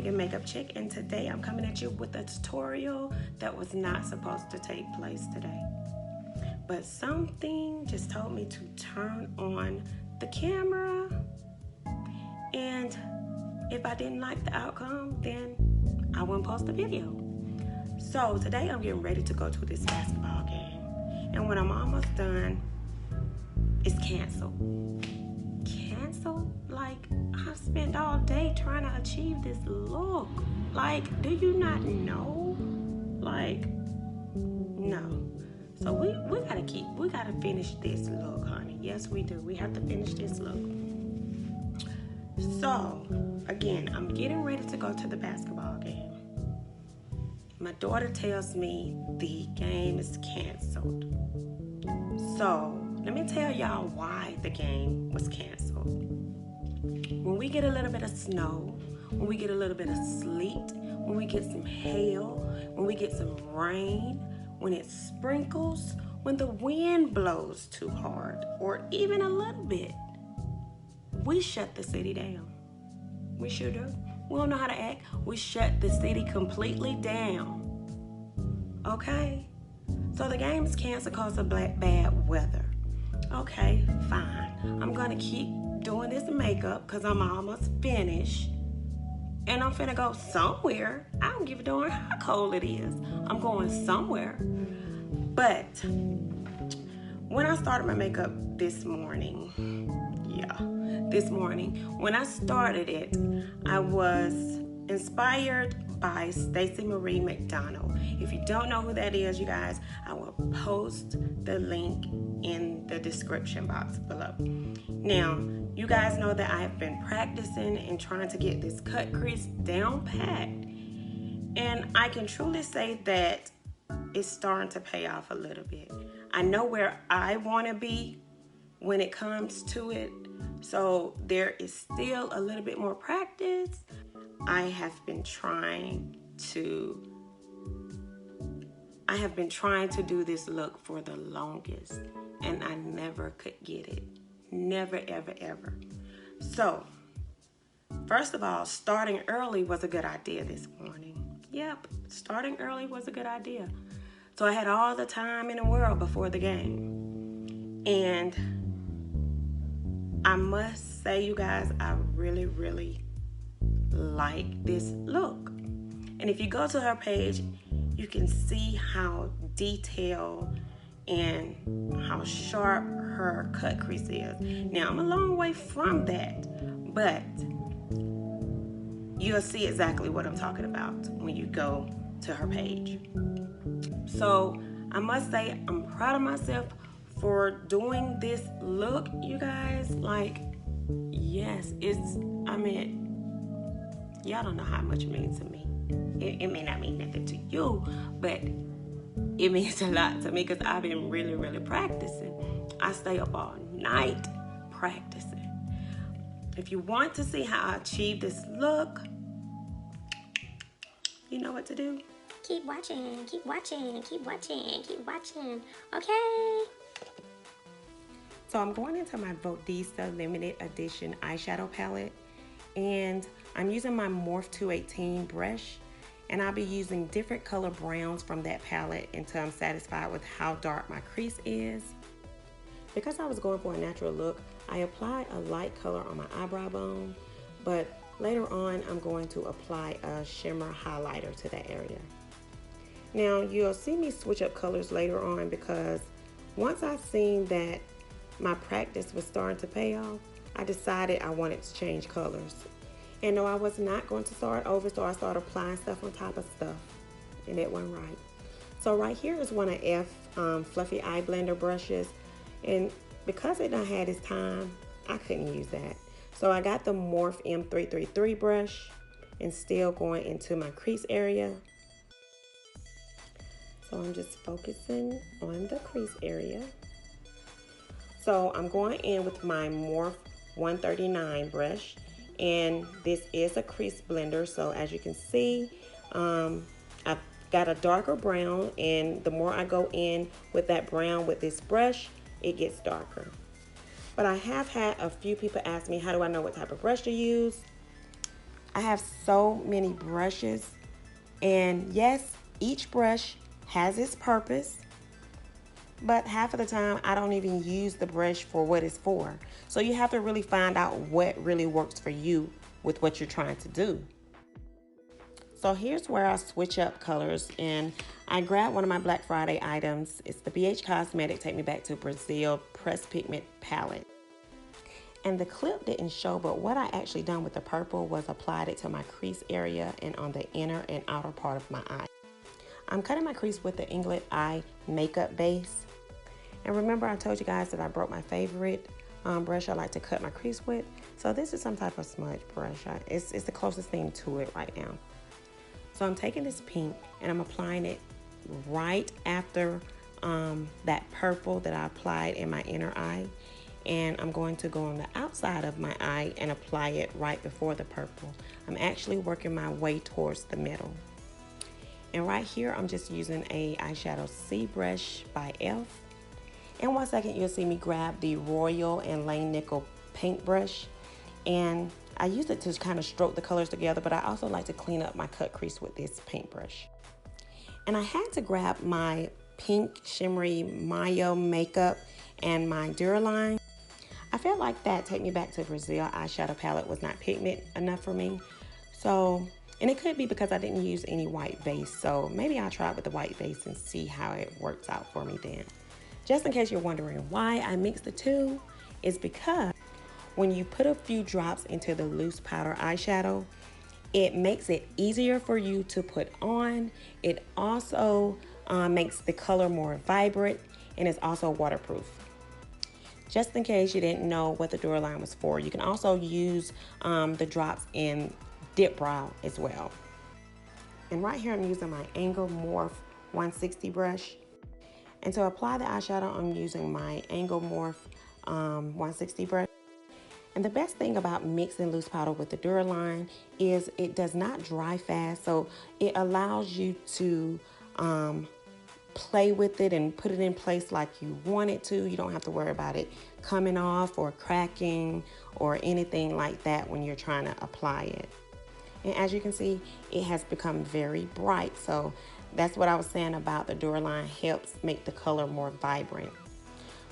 Wig and Makeup Chick, and today I'm coming at you with a tutorial that was not supposed to take place today. But something just told me to turn on the camera, and if I didn't like the outcome, then I wouldn't post the video. So today I'm getting ready to go to this basketball game, and when I'm almost done, it's canceled. Canceled? Like, I've spent all day trying to achieve this look. Like, do you not know? Like, no. So we gotta finish this look, honey. Yes, we do. We have to finish this look. So, again, I'm getting ready to go to the basketball game. My daughter tells me the game is canceled. So, let me tell y'all why the game was canceled. When we get a little bit of snow, when we get a little bit of sleet, when we get some hail, when we get some rain, when it sprinkles, when the wind blows too hard, or even a little bit, we shut the city down. We sure do. We don't know how to act. We shut the city completely down. Okay? So the game is canceled because of bad weather. Okay, fine. I'm gonna keep doing this makeup because I'm almost finished. And I'm finna go somewhere. I don't give a darn how cold it is. I'm going somewhere. But when I started my makeup this morning, when I started it, I was inspired by Stacy Marie Mcdonald. If you don't know who that is, you guys, I will post the link in the description box below. Now, you guys know that I have been practicing and trying to get this cut crease down pat, and I can truly say that it's starting to pay off a little bit. I know where I want to be when it comes to it, so there is still a little bit more practice. I have been trying to do this look for the longest, and I never could get it. Never, ever, ever. So, first of all, starting early was a good idea this morning. Yep, starting early was a good idea. So I had all the time in the world before the game. And I must say, you guys, I really, really like this look. And if you go to her page, you can see how detailed and how sharp her cut crease is. Now, I'm a long way from that, but you'll see exactly what I'm talking about when you go to her page. So I must say, I'm proud of myself for doing this look, you guys. Like, yes, y'all don't know how much it means to me. It may not mean nothing to you, but it means a lot to me because I've been really, really practicing. I stay up all night practicing. If you want to see how I achieve this look, you know what to do. Keep watching, keep watching, keep watching, keep watching. Okay. So I'm going into my Vodisa limited edition eyeshadow palette, and I'm using my Morphe 218 brush, and I'll be using different color browns from that palette until I'm satisfied with how dark my crease is. Because I was going for a natural look, I applied a light color on my eyebrow bone, but later on I'm going to apply a shimmer highlighter to that area. Now, you'll see me switch up colors later on because once I seen that my practice was starting to pay off, I decided I wanted to change colors. And no, I was not going to start over, so I started applying stuff on top of stuff, and it wasn't right. So right here is one of F Fluffy Eye Blender brushes, and because it done had its time, I couldn't use that. So I got the Morphe M333 brush and still going into my crease area. So I'm just focusing on the crease area. So I'm going in with my Morphe 139 brush, and this is a crease blender. So as you can see, I've got a darker brown, and the more I go in with that brown with this brush, it gets darker. But I have had a few people ask me, how do I know what type of brush to use? I have so many brushes, and yes, each brush has its purpose, but half of the time I don't even use the brush for what it's for. So you have to really find out what really works for you with what you're trying to do. So here's where I switch up colors, and I grabbed one of my Black Friday items. It's the BH Cosmetic Take Me Back to Brazil Press Pigment palette. And the clip didn't show, but what I actually done with the purple was applied it to my crease area and on the inner and outer part of my eye. I'm cutting my crease with the Inglot eye makeup base. And remember I told you guys that I broke my favorite brush I like to cut my crease with. So this is some type of smudge brush. It's the closest thing to it right now. So I'm taking this pink and I'm applying it right after that purple that I applied in my inner eye. And I'm going to go on the outside of my eye and apply it right before the purple. I'm actually working my way towards the middle. And right here, I'm just using a eyeshadow C brush by e.l.f. In 1 second, you'll see me grab the Royal and Lane Nickel paintbrush. And I use it to kind of stroke the colors together, but I also like to clean up my cut crease with this paintbrush. And I had to grab my pink shimmery Mayo makeup and my Duraline. I felt like that Take Me Back to Brazil eyeshadow palette was not pigment enough for me. So, and it could be because I didn't use any white base. So maybe I'll try it with the white base and see how it works out for me then. Just in case you're wondering why I mix the two, is because when you put a few drops into the loose powder eyeshadow, it makes it easier for you to put on. It also makes the color more vibrant, and it's also waterproof. Just in case you didn't know what the Duraline was for, you can also use the drops in Dip Brow as well. And right here I'm using my Angle Morphe 160 brush. And to apply the eyeshadow, I'm using my Angle Morphe 160 brush. And the best thing about mixing loose powder with the Duraline is it does not dry fast, so it allows you to play with it and put it in place like you want it to. You don't have to worry about it coming off or cracking or anything like that when you're trying to apply it. And as you can see, it has become very bright. So that's what I was saying about the Duraline helps make the color more vibrant.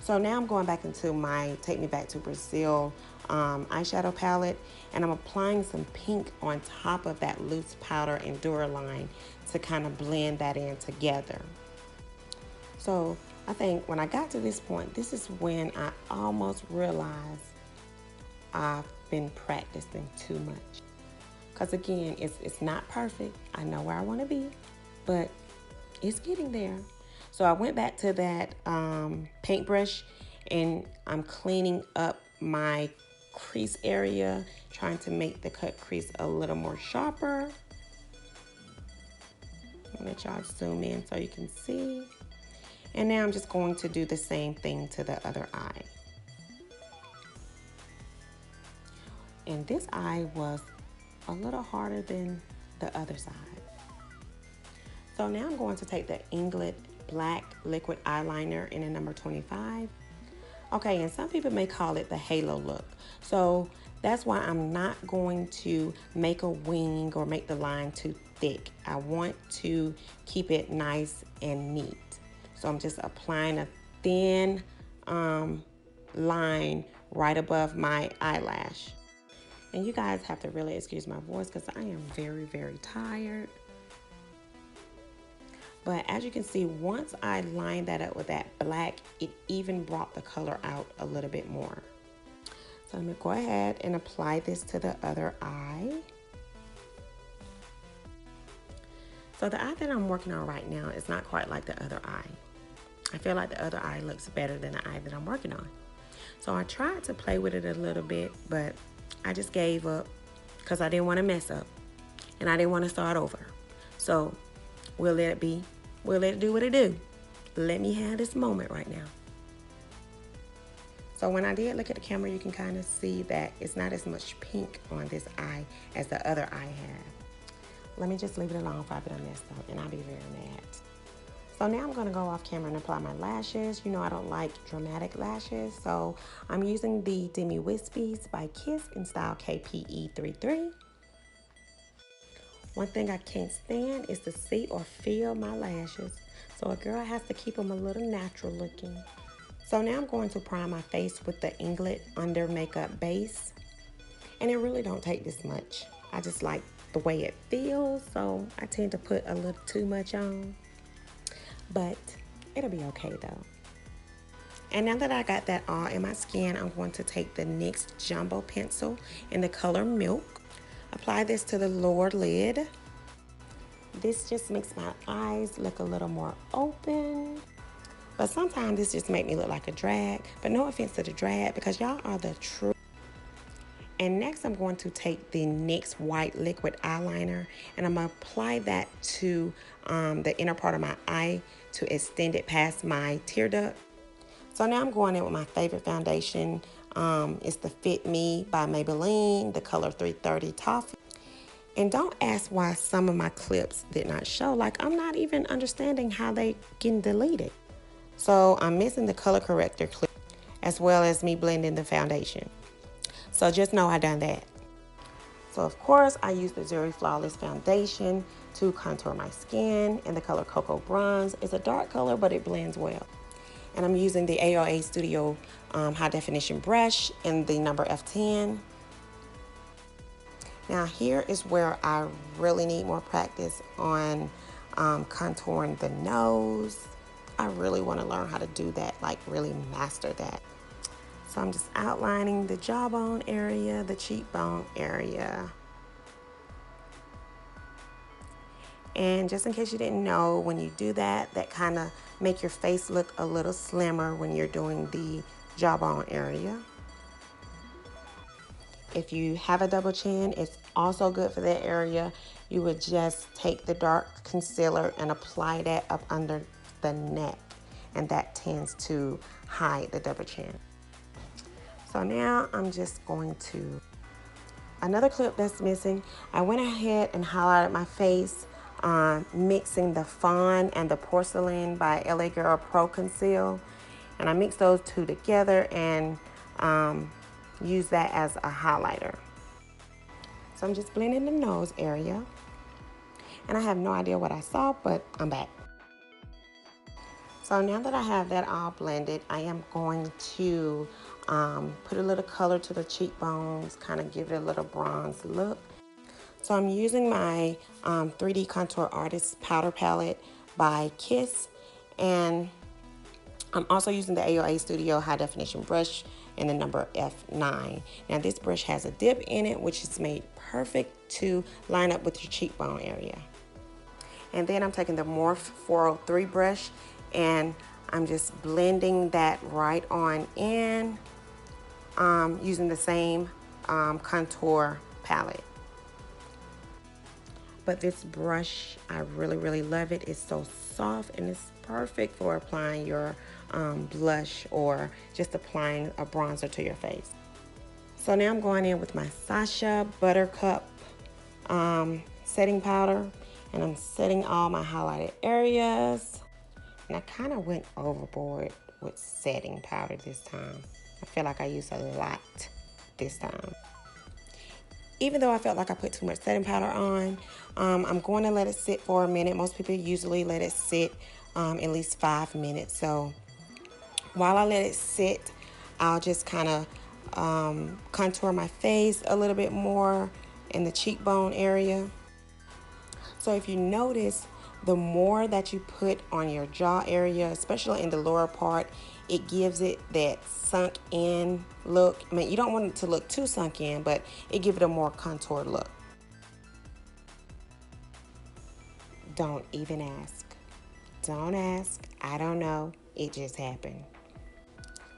So now I'm going back into my Take Me Back to Brazil eyeshadow palette, and I'm applying some pink on top of that loose powder and Duraline to kind of blend that in together. So I think when I got to this point, this is when I almost realized I've been practicing too much. Because again, it's not perfect. I know where I want to be, but it's getting there. So I went back to that paintbrush, and I'm cleaning up my crease area, trying to make the cut crease a little more sharper. I'll let y'all zoom in so you can see. And now I'm just going to do the same thing to the other eye. And this eye was a little harder than the other side. So now I'm going to take the Inglot Black Liquid Eyeliner in a number 25. Okay, and some people may call it the halo look. So that's why I'm not going to make a wing or make the line too thick. I want to keep it nice and neat. So I'm just applying a thin line right above my eyelash. And you guys have to really excuse my voice because I am very, very tired. But as you can see, once I lined that up with that black, it even brought the color out a little bit more. So let me go ahead and apply this to the other eye. So the eye that I'm working on right now is not quite like the other eye. I feel like the other eye looks better than the eye that I'm working on. So I tried to play with it a little bit, but I just gave up because I didn't want to mess up and I didn't want to start over. So we'll let it be. We'll let it do what it do. Let me have this moment right now. So when I did look at the camera, you can kind of see that it's not as much pink on this eye as the other eye had. Let me just leave it alone if I've been messed up, and I'll be very mad. So now I'm going to go off camera and apply my lashes. You know I don't like dramatic lashes, so I'm using the Demi Wispies by Kiss in style KPE33. One thing I can't stand is to see or feel my lashes. So a girl has to keep them a little natural looking. So now I'm going to prime my face with the Inglot Under Makeup Base. And it really don't take this much. I just like the way it feels, so I tend to put a little too much on. But it'll be okay though. And now that I got that all in my skin, I'm going to take the NYX Jumbo Pencil in the color Milk. Apply this to the lower lid. This just makes my eyes look a little more open. But sometimes this just makes me look like a drag. But no offense to the drag, because y'all are the truth. And next I'm going to take the NYX White Liquid Eyeliner, and I'm going to apply that to the inner part of my eye to extend it past my tear duct. So now I'm going in with my favorite foundation. It's the Fit Me by Maybelline, the color 330 Toffee. And don't ask why some of my clips did not show. Like, I'm not even understanding how they getting deleted. So I'm missing the color corrector clip as well as me blending the foundation. So just know I done that. So of course I use the Zuri Flawless Foundation to contour my skin in the color Cocoa Bronze. It's a dark color, but it blends well. And I'm using the AOA Studio High Definition brush in the number F10. Now here is where I really need more practice on contouring the nose. I really want to learn how to do that, like really master that. So I'm just outlining the jawbone area, the cheekbone area. And just in case you didn't know, when you do that, that kind of make your face look a little slimmer when you're doing the jawbone area. If you have a double chin, it's also good for that area. You would just take the dark concealer and apply that up under the neck, and that tends to hide the double chin. So now I'm just going to, another clip that's missing, I went ahead and highlighted my face, mixing the Fawn and the Percelain by LA Girl Pro Conceal. And I mixed those two together and use that as a highlighter. So I'm just blending the nose area. And I have no idea what I saw, but I'm back. So now that I have that all blended, I am going to put a little color to the cheekbones, kind of give it a little bronze look. So I'm using my 3D Contour Artist Powder Palette by Kiss, and I'm also using the AOA Studio High Definition brush in the number F9. Now this brush has a dip in it, which is made perfect to line up with your cheekbone area. And then I'm taking the Morphe 403 brush, and I'm just blending that right on in using the same contour palette. But this brush, I really love it. It's so soft and it's perfect for applying your blush or just applying a bronzer to your face. So now I'm going in with my Sacha Buttercup setting powder, and I'm setting all my highlighted areas. And I kind of went overboard with setting powder this time. I feel like I used a lot this time. Even though I felt like I put too much setting powder on, I'm going to let it sit for a minute. Most people usually let it sit at least 5 minutes. So while I let it sit, I'll just kind of contour my face a little bit more in the cheekbone area. So if you notice, the more that you put on your jaw area, especially in the lower part, it gives it that sunk in look. I mean, you don't want it to look too sunk in, but it gives it a more contoured look. Don't even ask. Don't ask. I don't know. It just happened.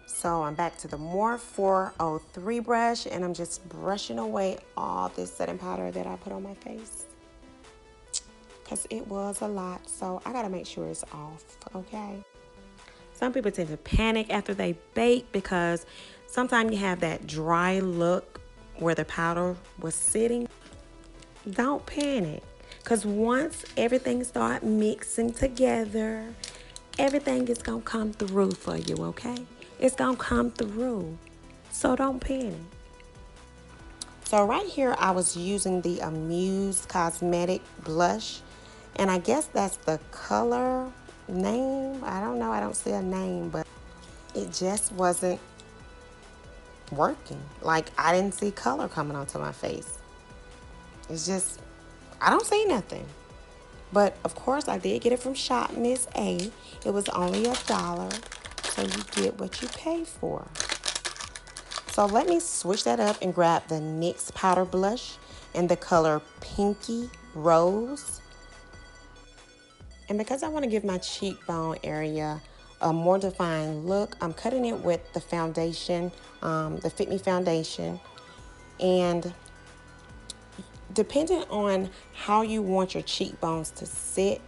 So I'm back to the Morphe 403 brush, and I'm just brushing away all this setting powder that I put on my face, because it was a lot. So I gotta make sure it's off, okay? Some people tend to panic after they bake because sometimes you have that dry look where the powder was sitting. Don't panic, because once everything starts mixing together, everything is gonna come through for you, okay? It's gonna come through, so don't panic. So So right here, I was using the Muse Cosmetic blush. And I guess that's the color name. I don't know. I don't see a name, but it just wasn't working. Like, I didn't see color coming onto my face. It's just, I don't see nothing. But, of course, I did get it from Shop Miss A. It was only $1, so you get what you pay for. So let me switch that up and grab the NYX powder blush in the color Pinky Rose. And because I want to give my cheekbone area a more defined look, I'm cutting it with the foundation, the Fit Me foundation. And depending on how you want your cheekbones to sit,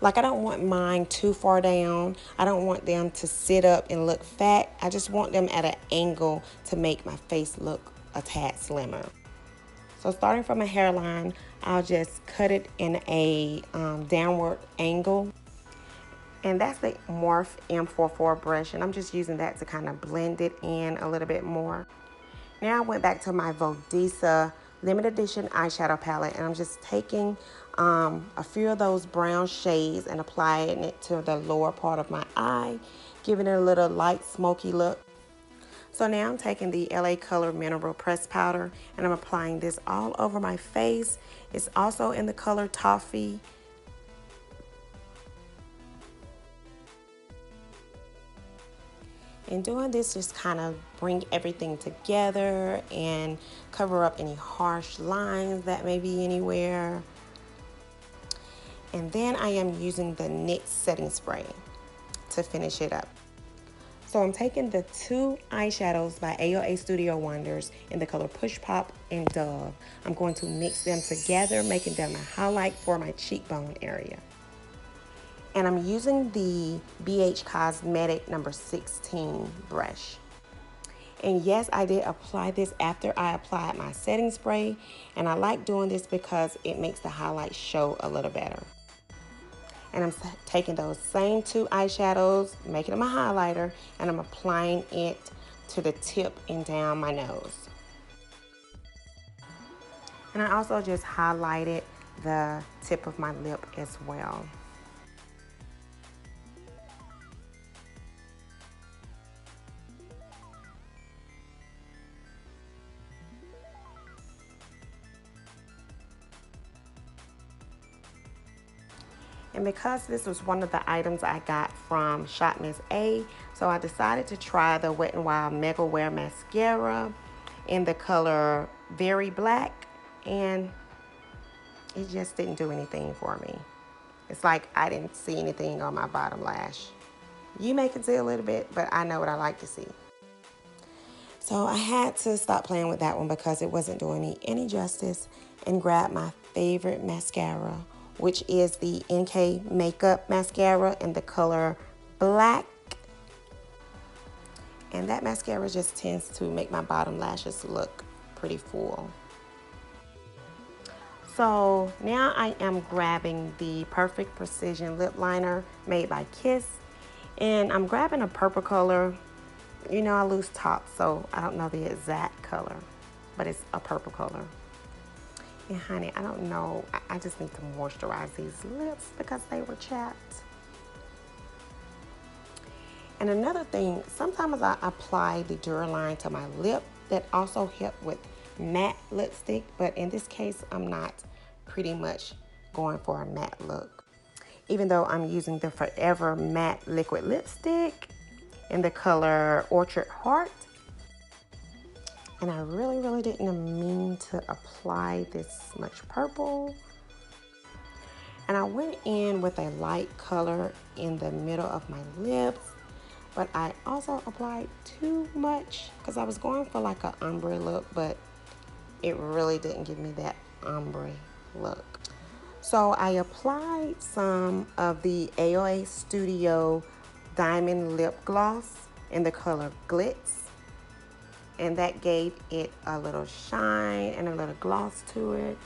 like I don't want mine too far down. I don't want them to sit up and look fat. I just want them at an angle to make my face look a tad slimmer. So starting from a hairline, I'll just cut it in a downward angle. And that's the Morphe M44 brush, and I'm just using that to kind of blend it in a little bit more. Now I went back to my Vodisa limited edition eyeshadow palette, and I'm just taking a few of those brown shades and applying it to the lower part of my eye, giving it a little light smoky look. So now I'm taking the LA Color Mineral Press Powder, and I'm applying this all over my face. It's also in the color Toffee. And doing this just kind of bring everything together and cover up any harsh lines that may be anywhere. And then I am using the NYX setting spray to finish it up. So I'm taking the two eyeshadows by AOA Studio Wonders in the color Push Pop and Dove. I'm going to mix them together, making them a highlight for my cheekbone area. And I'm using the BH Cosmetic number 16 brush. And yes, I did apply this after I applied my setting spray. And I like doing this because it makes the highlight show a little better. And I'm taking those same two eyeshadows, making them a highlighter, and I'm applying it to the tip and down my nose. And I also just highlighted the tip of my lip as well. And because this was one of the items I got from Shop Miss A, so I decided to try the Wet n Wild Mega Wear Mascara in the color Very Black, and it just didn't do anything for me. It's like I didn't see anything on my bottom lash. You may can see a little bit, but I know what I like to see. So I had to stop playing with that one because it wasn't doing me any justice, and grab my favorite mascara, which is the NK Makeup Mascara in the color Black. And that mascara just tends to make my bottom lashes look pretty full. So now I am grabbing the Perfect Precision Lip Liner made by Kiss. And I'm grabbing a purple color. You know, I lose top, so I don't know the exact color, but it's a purple color. And honey, I don't know, I just need to moisturize these lips because they were chapped. And another thing, sometimes I apply the duraline to my lip. That also helps with matte lipstick, but in this case, I'm not pretty much going for a matte look. Even though I'm using the Forever Matte Liquid Lipstick in the color Orchard Heart. And I really didn't mean to apply this much purple. And I went in with a light color in the middle of my lips, but I also applied too much because I was going for like an ombre look, but it really didn't give me that ombre look. So I applied some of the AOA Studio Diamond Lip Gloss in the color Glitz. And that gave it a little shine and a little gloss to it.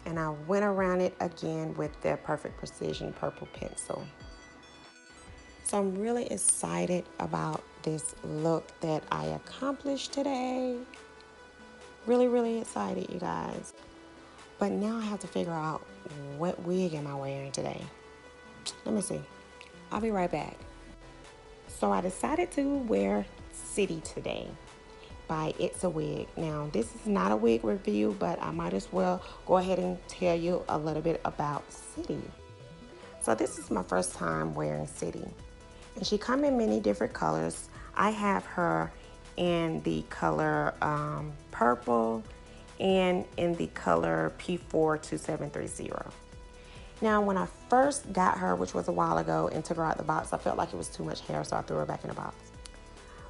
And I went around it again with the Perfect Precision purple pencil. So I'm really excited about this look that I accomplished today. Really, really excited, you guys. But now I have to figure out what wig am I wearing today. Let me see. I'll be right back. So I decided to wear City today by It's a Wig. Now, this is not a wig review, but I might as well go ahead and tell you a little bit about City. So this is my first time wearing City. And she comes in many different colors. I have her in the color purple and in the color P42730. Now, when I first got her, which was a while ago, and took her out the box, I felt like it was too much hair, so I threw her back in the box.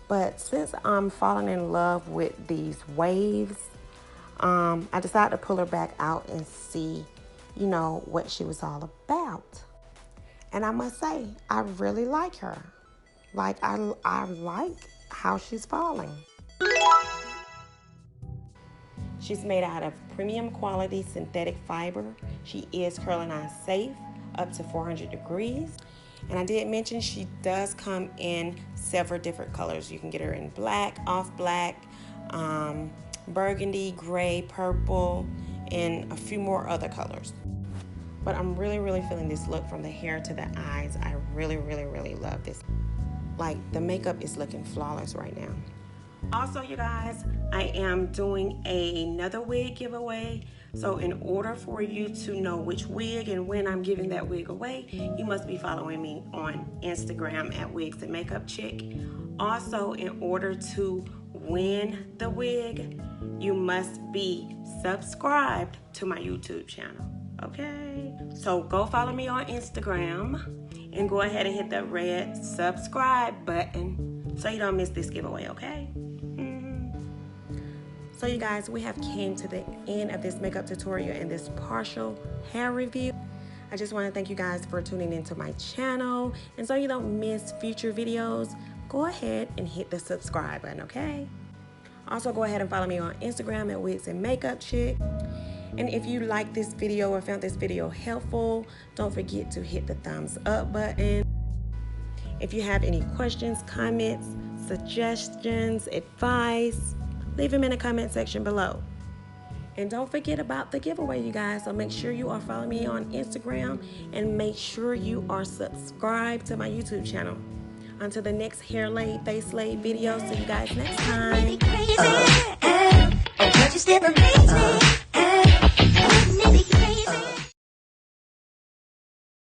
But since I'm falling in love with these waves, I decided to pull her back out and see, you know, what she was all about. And I must say, I really like her. Like, I like how she's falling. She's made out of premium quality synthetic fiber. She is curling on safe, up to 400 degrees. And I did mention she does come in several different colors. You can get her in black, off black, burgundy, gray, purple, and a few more other colors. But I'm really, really feeling this look from the hair to the eyes. I really, really, really love this. Like, the makeup is looking flawless right now. Also, you guys, I am doing another wig giveaway. So in order for you to know which wig and when I'm giving that wig away, you must be following me on Instagram at Wigznmakeupchick. Also, in order to win the wig, you must be subscribed to my YouTube channel. Okay? So go follow me on Instagram and go ahead and hit the red subscribe button so you don't miss this giveaway, okay? So you guys, we have came to the end of this makeup tutorial and this partial hair review. I just want to thank you guys for tuning into my channel. And so you don't miss future videos, go ahead and hit the subscribe button, okay? Also, go ahead and follow me on Instagram at Wigznmakeupchick. And if you like this video or found this video helpful, don't forget to hit the thumbs up button. If you have any questions, comments, suggestions, advice, leave them in the comment section below. And don't forget about the giveaway, you guys. So make sure you are following me on Instagram and make sure you are subscribed to my YouTube channel. Until the next hair laid, face laid video. See you guys next time.